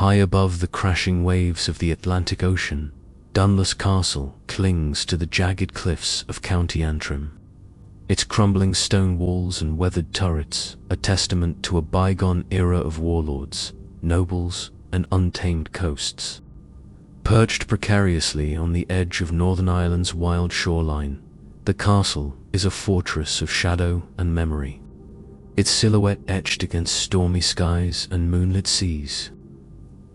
High above the crashing waves of the Atlantic Ocean, Dunluce Castle clings to the jagged cliffs of County Antrim. Its crumbling stone walls and weathered turrets are testament to a bygone era of warlords, nobles, and untamed coasts. Perched precariously on the edge of Northern Ireland's wild shoreline, the castle is a fortress of shadow and memory, its silhouette etched against stormy skies and moonlit seas.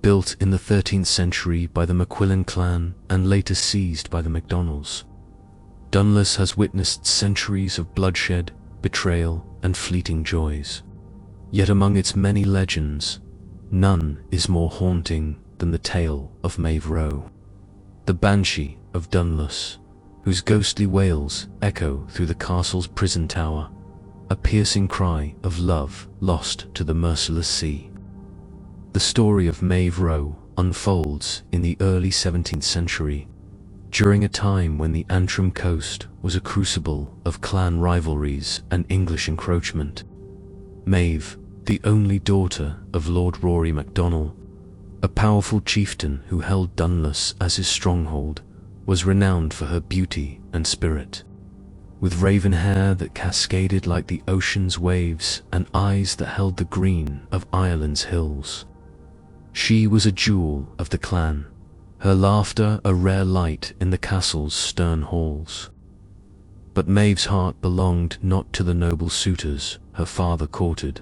Built in the 13th century by the McQuillan clan and later seized by the MacDonalds, Dunluce has witnessed centuries of bloodshed, betrayal, and fleeting joys. Yet among its many legends, none is more haunting than the tale of Maeve Rowe, the Banshee of Dunluce, whose ghostly wails echo through the castle's prison tower, a piercing cry of love lost to the merciless sea. The story of Maeve Rowe unfolds in the early 17th century, during a time when the Antrim coast was a crucible of clan rivalries and English encroachment. Maeve, the only daughter of Lord Rory MacDonald, a powerful chieftain who held Dunluce as his stronghold, was renowned for her beauty and spirit. With raven hair that cascaded like the ocean's waves and eyes that held the green of Ireland's hills, she was a jewel of the clan, her laughter a rare light in the castle's stern halls. But Maeve's heart belonged not to the noble suitors her father courted,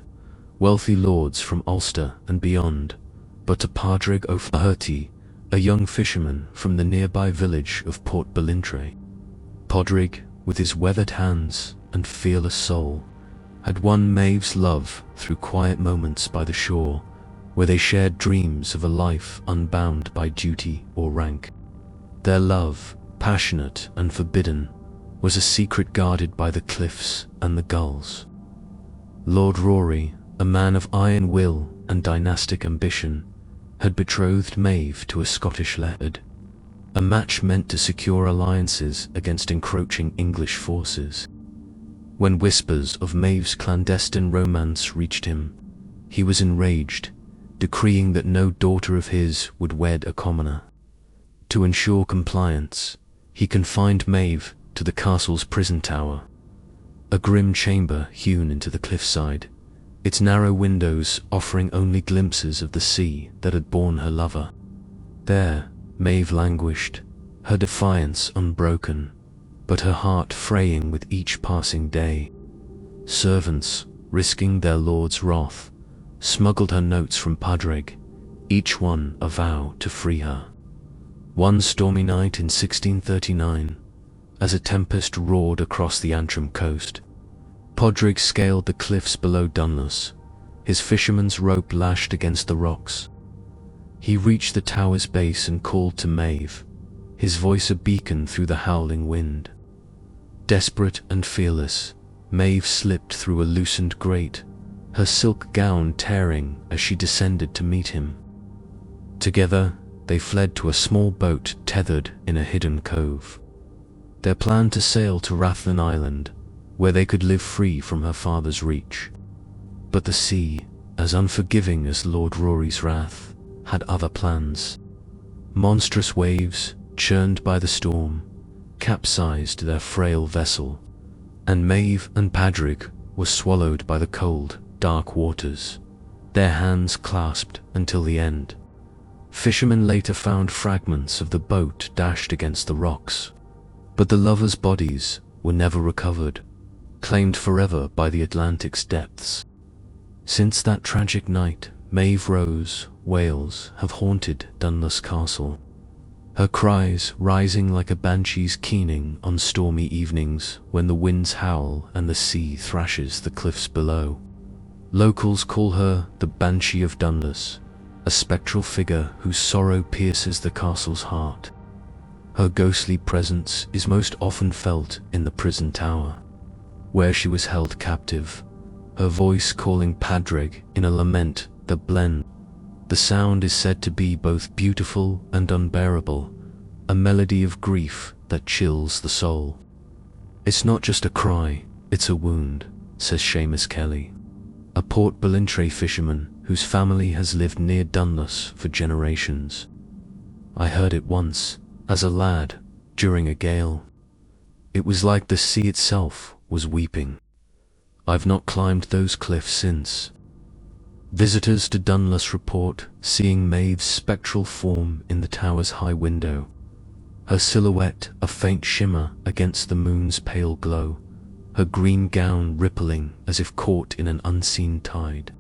wealthy lords from Ulster and beyond, but to Padraig O'Flaherty, a young fisherman from the nearby village of Port Ballintrae. Padraig, with his weathered hands and fearless soul, had won Maeve's love through quiet moments by the shore, where they shared dreams of a life unbound by duty or rank. Their love, passionate and forbidden, was a secret guarded by the cliffs and the gulls. Lord Rory, a man of iron will and dynastic ambition, had betrothed Maeve to a Scottish laird, a match meant to secure alliances against encroaching English forces. When whispers of Maeve's clandestine romance reached him, he was enraged, decreeing that no daughter of his would wed a commoner. To ensure compliance, he confined Maeve to the castle's prison tower, a grim chamber hewn into the cliffside, its narrow windows offering only glimpses of the sea that had borne her lover. There, Maeve languished, her defiance unbroken, but her heart fraying with each passing day. Servants, risking their lord's wrath, smuggled her notes from Padraig, each one a vow to free her. One stormy night in 1639, as a tempest roared across the Antrim coast, Padraig scaled the cliffs below Dunluce, his fisherman's rope lashed against the rocks. He reached the tower's base and called to Maeve, his voice a beacon through the howling wind. Desperate and fearless, Maeve slipped through a loosened grate, her silk gown tearing as she descended to meet him. Together, they fled to a small boat tethered in a hidden cove, their plan to sail to Rathlin Island, where they could live free from her father's reach. But the sea, as unforgiving as Lord Rory's wrath, had other plans. Monstrous waves, churned by the storm, capsized their frail vessel, and Maeve and Padraig were swallowed by the cold, dark waters, their hands clasped until the end. Fishermen later found fragments of the boat dashed against the rocks, but the lovers' bodies were never recovered, claimed forever by the Atlantic's depths. Since that tragic night, Maeve Rowe's wails have haunted Dunluce Castle, her cries rising like a banshee's keening on stormy evenings when the winds howl and the sea thrashes the cliffs below. Locals call her the Banshee of Dunluce, a spectral figure whose sorrow pierces the castle's heart. Her ghostly presence is most often felt in the prison tower, where she was held captive, her voice calling Padraig in a lament that blends. The sound is said to be both beautiful and unbearable, a melody of grief that chills the soul. "It's not just a cry, it's a wound," says Seamus Kelly, a Port Ballintrae fisherman whose family has lived near Dunluce for generations. I heard it once, as a lad, during a gale. It was like the sea itself was weeping. I've not climbed those cliffs since. Visitors to Dunluce report seeing Maeve's spectral form in the tower's high window, her silhouette a faint shimmer against the moon's pale glow, her green gown rippling as if caught in an unseen tide.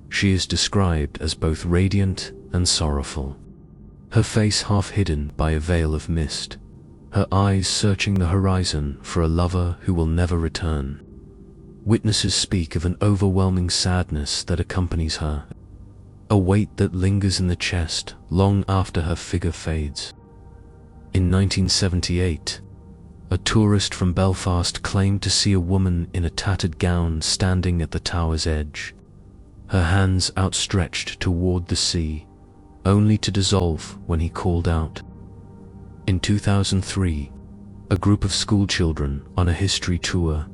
She is described as both radiant and sorrowful, her face half hidden by a veil of mist, her eyes searching the horizon for a lover who will never return. Witnesses speak of an overwhelming sadness that accompanies her, a weight that lingers in the chest long after her figure fades. In 1978, a tourist from Belfast claimed to see a woman in a tattered gown standing at the tower's edge, her hands outstretched toward the sea, only to dissolve when he called out. In 2003, a group of schoolchildren on a history tour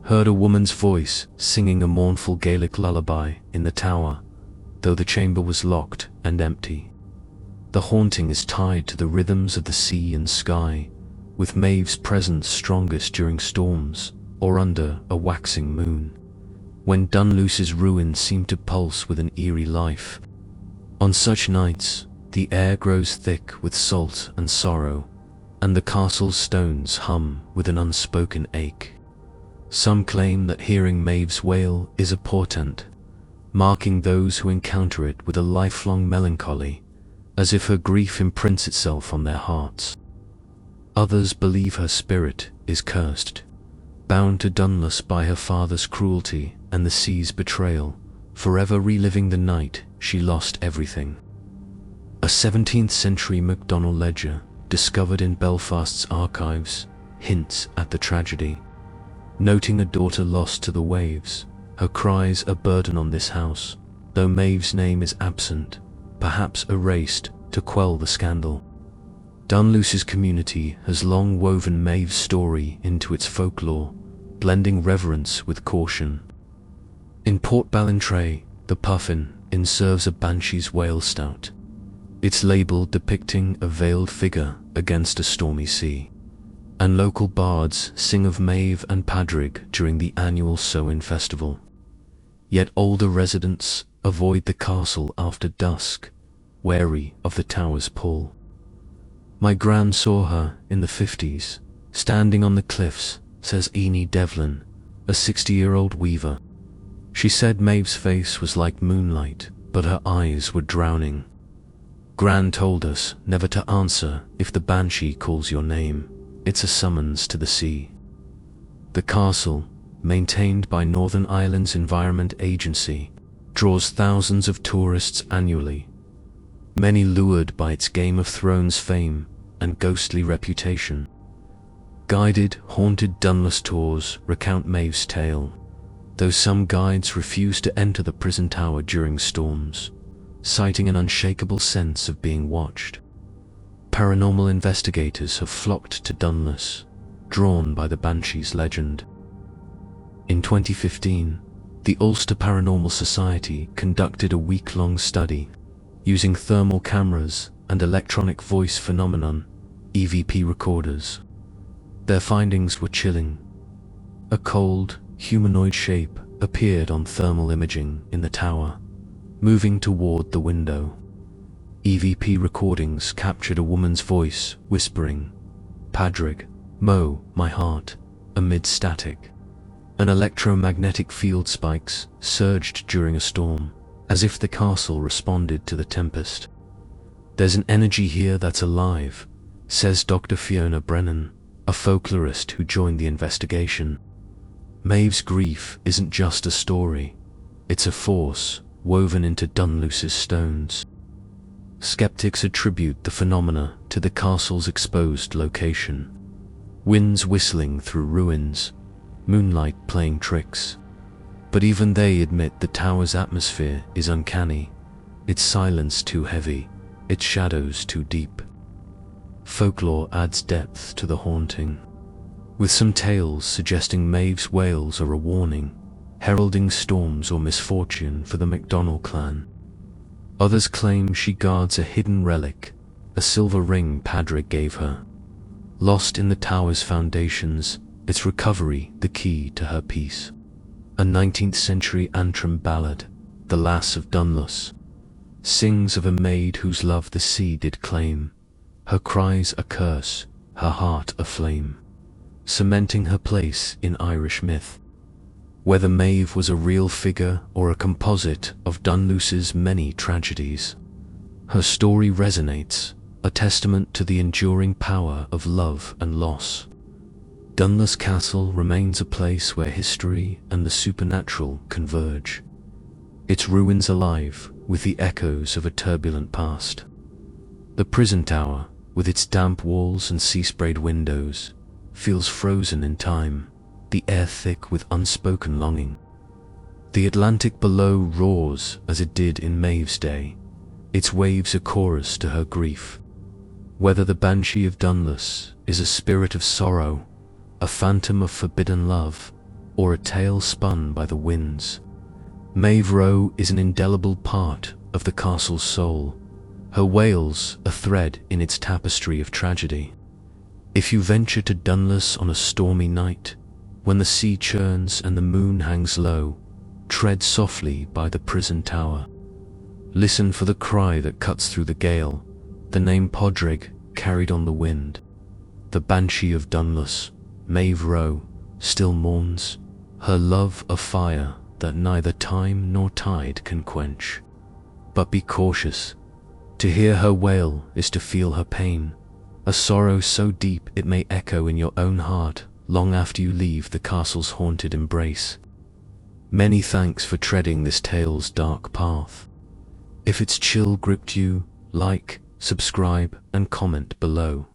heard a woman's voice singing a mournful Gaelic lullaby in the tower, though the chamber was locked and empty. The haunting is tied to the rhythms of the sea and sky, with Maeve's presence strongest during storms or under a waxing moon, when Dunluce's ruins seem to pulse with an eerie life. On such nights, the air grows thick with salt and sorrow, and the castle's stones hum with an unspoken ache. Some claim that hearing Maeve's wail is a portent, marking those who encounter it with a lifelong melancholy, as if her grief imprints itself on their hearts. Others believe her spirit is cursed, bound to Dunluce by her father's cruelty and the sea's betrayal, forever reliving the night she lost everything. A 17th century MacDonald ledger, discovered in Belfast's archives, hints at the tragedy, noting a daughter lost to the waves, her cries a burden on this house, though Maeve's name is absent, perhaps erased to quell the scandal. Dunluce's community has long woven Maeve's story into its folklore, blending reverence with caution. In Port Ballantrae, the Puffin Inn serves a Banshee's whale stout, its label depicting a veiled figure against a stormy sea, and local bards sing of Maeve and Padrig during the annual Samhain festival. Yet older residents avoid the castle after dusk, wary of the tower's pull. My gran saw her in the 50s, standing on the cliffs, says Enid Devlin, a 60-year-old weaver. She said Maeve's face was like moonlight, but her eyes were drowning. Gran told us never to answer if the Banshee calls your name. It's a summons to the sea. The castle, maintained by Northern Ireland's Environment Agency, draws thousands of tourists annually, many lured by its Game of Thrones fame and ghostly reputation. Guided, haunted Dunluce tours recount Maeve's tale, though some guides refuse to enter the prison tower during storms, citing an unshakable sense of being watched. Paranormal investigators have flocked to Dunluce, drawn by the Banshee's legend. In 2015, the Ulster Paranormal Society conducted a week-long study using thermal cameras and electronic voice phenomenon (EVP) recorders. Their findings were chilling. A cold, humanoid shape appeared on thermal imaging in the tower, moving toward the window. EVP recordings captured a woman's voice whispering, "Padrig, Mo, my heart," amid static. And electromagnetic field spikes surged during a storm, as if the castle responded to the tempest. "There's an energy here that's alive," says Dr. Fiona Brennan, a folklorist who joined the investigation. Maeve's grief isn't just a story, it's a force woven into Dunluce's stones. Skeptics attribute the phenomena to the castle's exposed location. Winds whistling through ruins, moonlight playing tricks. But even they admit the tower's atmosphere is uncanny, its silence too heavy, its shadows too deep. Folklore adds depth to the haunting, with some tales suggesting Maeve's wails are a warning, heralding storms or misfortune for the MacDonald clan. Others claim she guards a hidden relic, a silver ring Padraig gave her. Lost in the tower's foundations, its recovery the key to her peace. A 19th century Antrim ballad, The Lass of Dunluce, sings of a maid whose love the sea did claim, her cries a curse, her heart a flame, cementing her place in Irish myth. Whether Maeve was a real figure or a composite of Dunluce's many tragedies, her story resonates, a testament to the enduring power of love and loss. Dunluce Castle remains a place where history and the supernatural converge, its ruins alive with the echoes of a turbulent past. The prison tower, with its damp walls and sea-sprayed windows, feels frozen in time, the air thick with unspoken longing. The Atlantic below roars as it did in Maeve's day, its waves a chorus to her grief. Whether the Banshee of Dunluce is a spirit of sorrow, a phantom of forbidden love, or a tale spun by the winds, Maeve Rowe is an indelible part of the castle's soul, her wails a thread in its tapestry of tragedy. If you venture to Dunluce on a stormy night, when the sea churns and the moon hangs low, tread softly by the prison tower. Listen for the cry that cuts through the gale, the name Padraig carried on the wind. The Banshee of Dunluce, Maeve Rowe, still mourns, her love a fire that neither time nor tide can quench. But be cautious. To hear her wail is to feel her pain, a sorrow so deep it may echo in your own heart long after you leave the castle's haunted embrace. Many thanks for treading this tale's dark path. If its chill gripped you, like, subscribe, and comment below.